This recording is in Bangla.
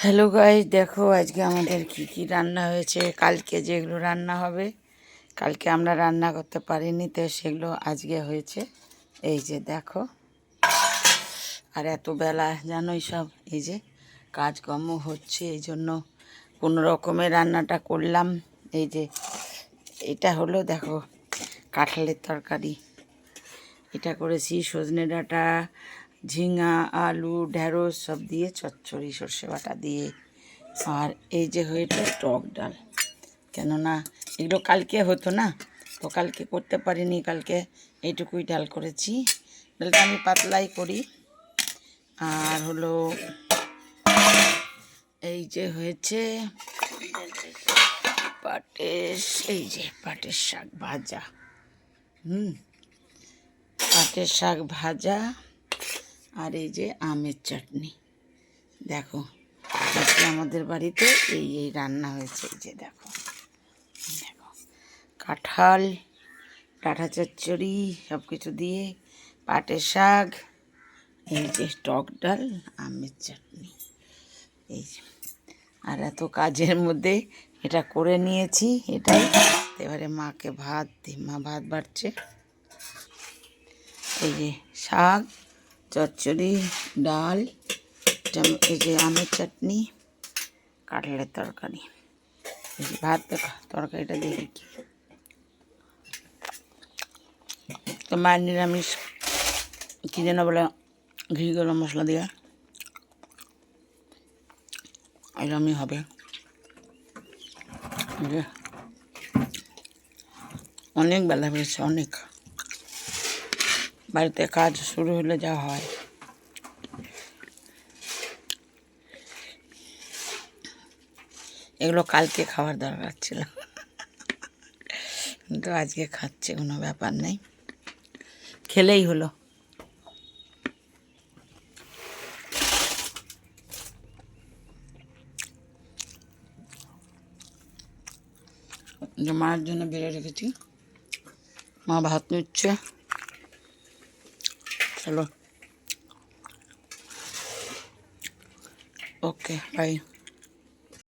হ্যালো গাইস, দেখো আজকে আমাদের কি কি রান্না হয়েছে। কালকে যেগুলো রান্না হবে, কালকে আমরা রান্না করতে পারিনি, তো সেগুলো আজকে হয়েছে। এই যে দেখো, আর এত বেলা জানোই সব এই যে কাজকর্ম হচ্ছে, এই জন্য কোনো রকমের রান্নাটা করলাম। এই যে এটা হলো দেখো কাঁঠালের তরকারি, এটা করেছি সজনে ডাঁটা, ঝিঙা, আলু, ঢেঁড়স সব দিয়ে চচ্চড়ি সর্ষে বাটা দিয়ে। আর এই যে হয়েছে টক ডাল, কেননা এগুলো কালকে হতো না, তো কালকে করতে পারিনি, কালকে এইটুকুই ডাল করেছি। ডালটা আমি পাতলাই করি। আর হলো এই যে হয়েছে পাটের, এই যে পাটের শাক ভাজা, পাটের শাক ভাজা, আর এই যে আমের চাটনি। দেখো আজকে আমাদের বাড়িতে এই এই রান্না হয়েছে। এই যে দেখো দেখো কাঁঠাল, ডাঁটা চচ্চড়ি সব কিছু দিয়ে পাটের শাক, এই যে টক ডাল, আমের চাটনি। এই যে আর এত কাজের মধ্যে এটা করে নিয়েছি, এটাই। এবারে মাকে ভাত দিই, মা ভাত বাড়ছে। এই যে শাক, চচ্চড়ি, ডাল, এই যে আমের চাটনি, কাঁঠালের তরকারি। এই যে ভাত, তরকারিটা দেখি কি তো মায়ের নিরামিষ, কী যেন বলে, ঘি গরম মশলা দিয়ে এরমই হবে। অনেক বেলা হয়েছে, অনেক। বাড়িতে কাজ শুরু হলে যা হয়। এগুলো কালকে খাওয়ার দরকার ছিল, কিন্তু আজকে খাচ্ছে, কোনো ব্যাপার নেই, খেলেই হলো। মায়ের জন্য বেড়ে রেখেছি, মা ভাত নিচ্ছে। চলো, ওকে, বাই।